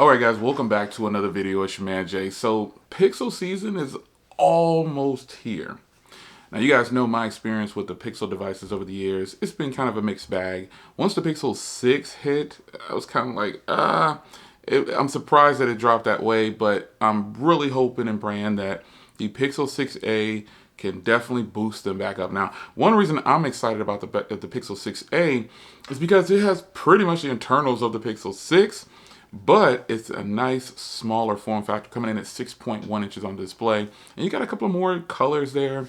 Alright guys, welcome back to another video. It's your man Jay. So Pixel season is almost here. Now you guys know my experience with the Pixel devices over the years. It's been kind of a mixed bag. Once the Pixel 6 hit, I was kind of like, I'm surprised that it dropped that way, but I'm really hoping and praying that the Pixel 6a can definitely boost them back up. Now, one reason I'm excited about the Pixel 6a is because it has pretty much the internals of the Pixel 6, but it's a nice smaller form factor coming in at 6.1 inches on display. And you got a couple of more colors there.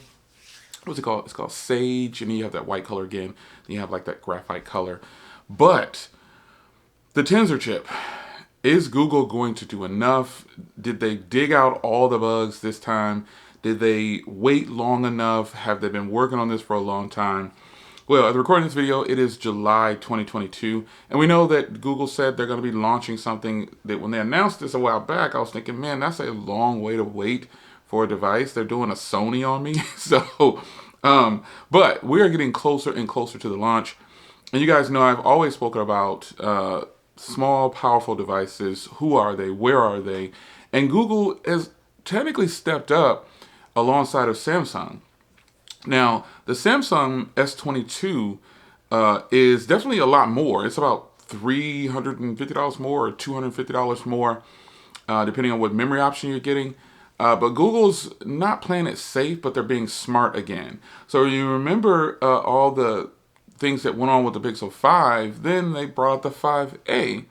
What's it called? It's called Sage, and then you have that white color again. Then you have like that graphite color. But the Tensor chip, is Google going to do enough? Did they dig out all the bugs this time? Did they wait long enough? Have they been working on this for a long time? Well, at the recording of this video, it is July 2022, and we know that Google said they're going to be launching something that when they announced this a while back, I was thinking, man, that's a long way to wait for a device. They're doing a Sony on me. But we are getting closer and closer to the launch. And you guys know I've always spoken about small, powerful devices. Who are they? Where are they? And Google has technically stepped up alongside of Samsung. Now, the Samsung S22 is definitely a lot more. It's about $350 more or $250 more, depending on what memory option you're getting. But Google's not playing it safe, but they're being smart again. So you remember all the things that went on with the Pixel 5, then they brought out the 5a.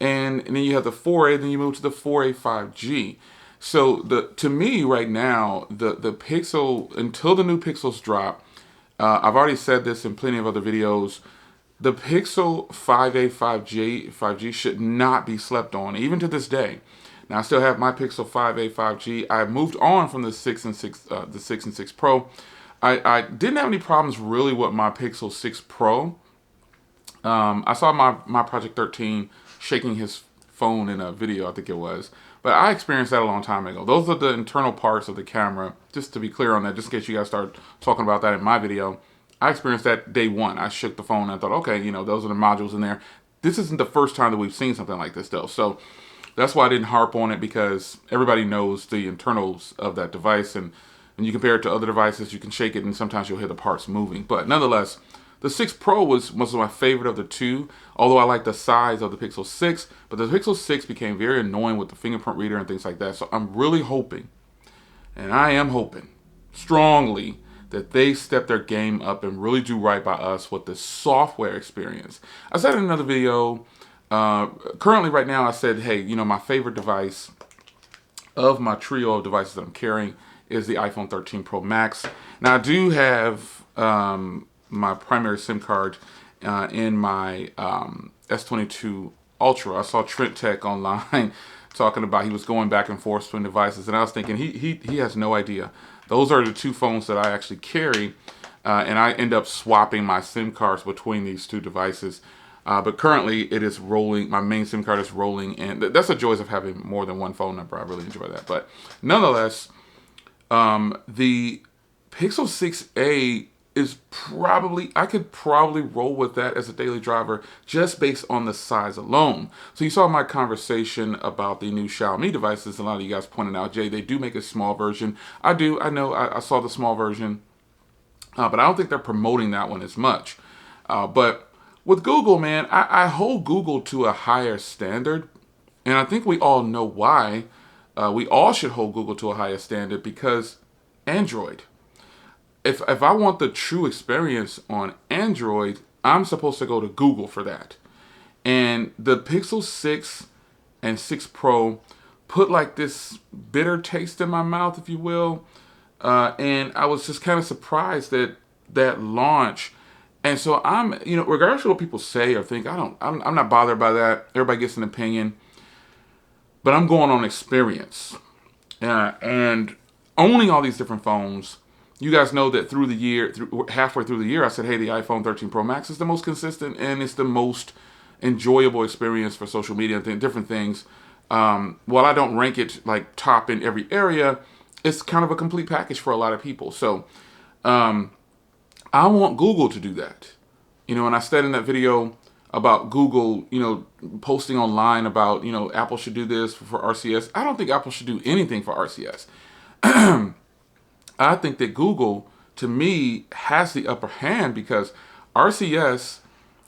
And then you have the 4a, then you move to the 4a 5G. So to me right now, the Pixel, until the new Pixels drop, I've already said this in plenty of other videos, the Pixel 5a 5G should not be slept on, even to this day. Now I still have my Pixel 5a 5G. I moved on from the 6 and 6 Pro. I didn't have any problems really with my Pixel 6 Pro. I saw my Project 13 shaking his phone in a video, I think it was. But I experienced that a long time ago. Those are the internal parts of the camera. Just to be clear on that, just in case you guys start talking about that in my video, I experienced that day one. I shook the phone and I thought, okay, you know, those are the modules in there. This isn't the first time that we've seen something like this though. So that's why I didn't harp on it, because everybody knows the internals of that device. And when you compare it to other devices, you can shake it and sometimes you'll hear the parts moving. But nonetheless, the 6 Pro was my favorite of the two, although I like the size of the Pixel 6, but the Pixel 6 became very annoying with the fingerprint reader and things like that. So I'm really hoping, and I am hoping strongly, that they step their game up and really do right by us with the software experience. I said in another video, currently right now I said, hey, you know, my favorite device of my trio of devices that I'm carrying is the iPhone 13 Pro Max. Now I do have my primary SIM card in my S22 Ultra. I saw Trent Tech online talking about he was going back and forth between devices, and I was thinking he has no idea. Those are the two phones that I actually carry, and I end up swapping my SIM cards between these two devices. But currently it is rolling, my main SIM card is rolling, and that's the joys of having more than one phone number. I really enjoy that. But nonetheless, the Pixel 6a is probably, I could probably roll with that as a daily driver just based on the size alone. So you saw my conversation about the new Xiaomi devices. A lot of you guys pointed out, Jay, they do make a small version. I know, I saw the small version, but I don't think they're promoting that one as much. But with Google, man, I hold Google to a higher standard, and I think we all know why. We all should hold Google to a higher standard, because Android. If I want the true experience on Android, I'm supposed to go to Google for that. And the Pixel 6 and 6 Pro put like this bitter taste in my mouth, if you will. And I was just kind of surprised at that launch. And so I'm, you know, regardless of what people say or think, I'm not bothered by that. Everybody gets an opinion. But I'm going on experience. And owning all these different phones, you guys know that through the year, halfway through the year, I said, hey, the iPhone 13 Pro Max is the most consistent and it's the most enjoyable experience for social media and different things. While I don't rank it like top in every area, it's kind of a complete package for a lot of people. So I want Google to do that. You know, and I said in that video, about Google, posting online about, Apple should do this for RCS. I don't think Apple should do anything for RCS. I think that Google, to me, has the upper hand because RCS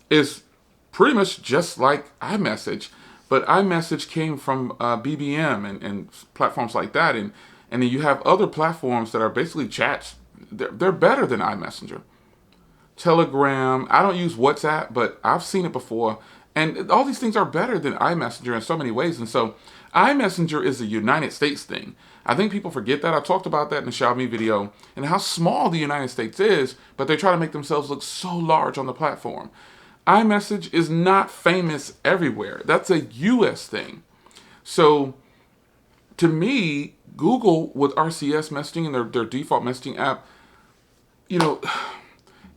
is pretty much just like iMessage, but iMessage came from BBM and platforms like that, and then you have other platforms that are basically chats. They're better than iMessenger. Telegram. I don't use WhatsApp, but I've seen it before. And all these things are better than iMessenger in so many ways. And so iMessenger is a United States thing. I think people forget that. I talked about that in the Xiaomi video and how small the United States is, but they try to make themselves look so large on the platform. iMessage is not famous everywhere. That's a US thing. So to me, Google with RCS messaging and their default messaging app,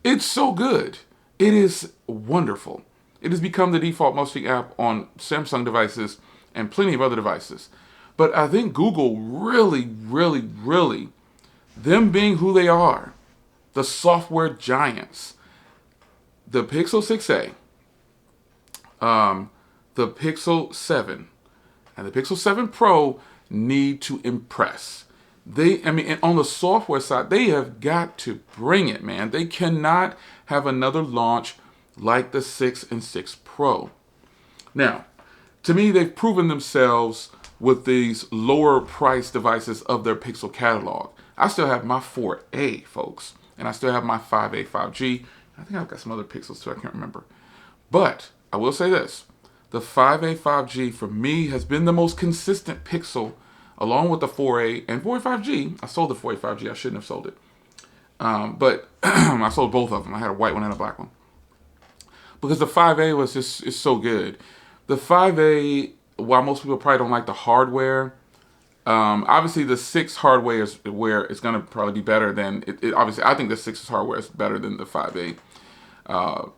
it's so good. It is wonderful. It has become the default messaging app on Samsung devices and plenty of other devices. But I think Google really, really, really, them being who they are, the software giants, the Pixel 6a, the Pixel 7, and the Pixel 7 Pro need to impress. And on the software side, they have got to bring it, man. They cannot have another launch like the 6 and 6 Pro. Now, to me, they've proven themselves with these lower price devices of their Pixel catalog. I still have my 4a, folks, and I still have my 5a 5G. I think I've got some other Pixels too, I can't remember. But I will say this, the 5a 5G for me has been the most consistent Pixel along with the 4A and 4A 5G. I sold the 4A 5G, I shouldn't have sold it. But I sold both of them. I had a white one and a black one. Because the 5A was it's so good. The 5A, while most people probably don't like the hardware, obviously the 6 hardware is where it's going to probably be better than, obviously I think the 6's hardware is better than the 5A,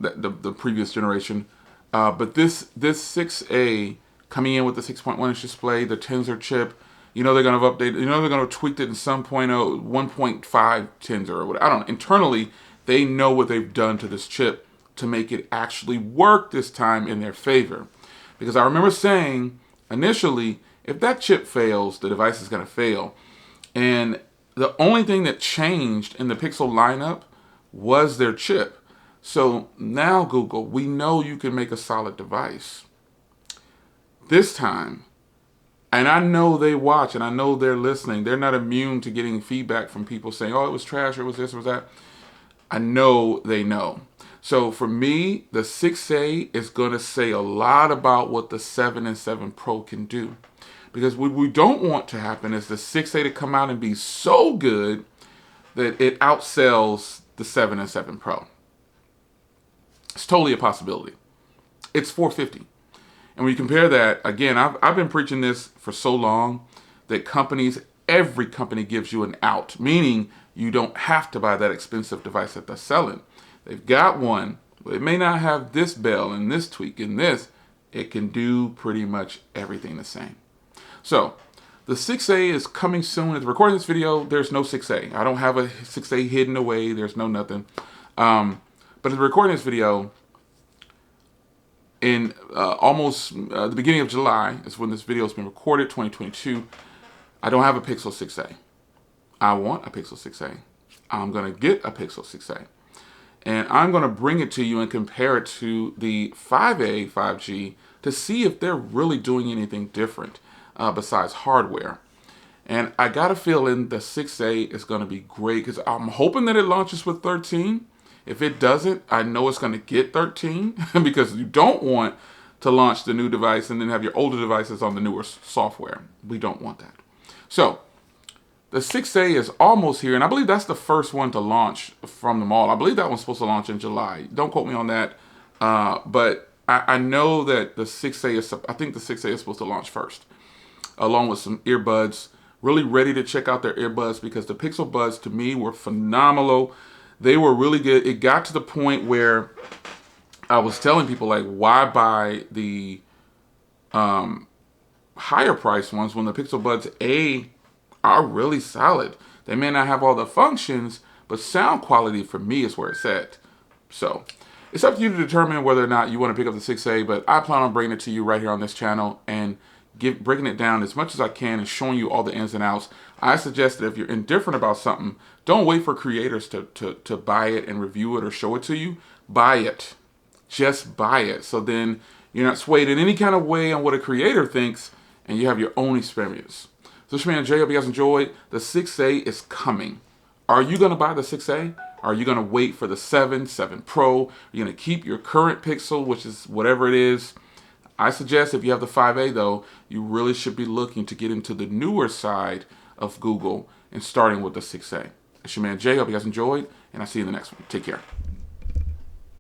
the previous generation. But this 6A coming in with the 6.1 inch display, the Tensor chip, they're going to update, they're going to tweak it in some 1.5 Tensor or whatever. I don't know. Internally, they know what they've done to this chip to make it actually work this time in their favor. Because I remember saying initially, if that chip fails, the device is going to fail. And the only thing that changed in the Pixel lineup was their chip. So now, Google, we know you can make a solid device. This time, and I know they watch and I know they're listening. They're not immune to getting feedback from people saying, oh, it was trash or it was this or it was that. I know they know. So for me, the 6A is going to say a lot about what the 7 and 7 Pro can do. Because what we don't want to happen is the 6A to come out and be so good that it outsells the 7 and 7 Pro. It's totally a possibility. It's $450. And when you compare that, again, I've been preaching this for so long that every company gives you an out, meaning you don't have to buy that expensive device that they're selling. They've got one, but it may not have this bell and this tweak and this. It can do pretty much everything the same. So the 6A is coming soon. At the recording of this video, there's no 6A. I don't have a 6A hidden away. There's no nothing. But at the recording of this video, in almost the beginning of July is when this video has been recorded, 2022. I don't have a Pixel 6a. I want a Pixel 6a. I'm going to get a Pixel 6a. And I'm going to bring it to you and compare it to the 5A 5G to see if they're really doing anything different besides hardware. And I got a feeling the 6A is going to be great because I'm hoping that it launches with 13. If it doesn't, I know it's going to get 13 because you don't want to launch the new device and then have your older devices on the newer software. We don't want that. So the 6A is almost here, and I believe that's the first one to launch from them all. I believe that one's supposed to launch in July. Don't quote me on that, but I know that the 6A is, I think the 6A is supposed to launch first, along with some earbuds. Really ready to check out their earbuds because the Pixel Buds to me were phenomenal. They were really good. It got to the point where I was telling people, like, why buy the higher price ones when the Pixel Buds A are really solid. They may not have all the functions, but sound quality for me is where it's at. So it's up to you to determine whether or not you want to pick up the 6A, but I plan on bringing it to you right here on this channel and breaking it down as much as I can and showing you all the ins and outs. I suggest that if you're indifferent about something, don't wait for creators to buy it and review it or show it to you. Buy it. Just buy it. So then you're not swayed in any kind of way on what a creator thinks, and you have your own experience. So this is your man Jay. Hope you guys enjoyed. The 6A is coming. Are you going to buy the 6A? Are you going to wait for the 7 Pro? Are you going to keep your current Pixel, which is whatever it is? I suggest if you have the 5A, though, you really should be looking to get into the newer side of Google and starting with the 6A. It's your man Jay. Hope you guys enjoyed, and I'll see you in the next one. Take care.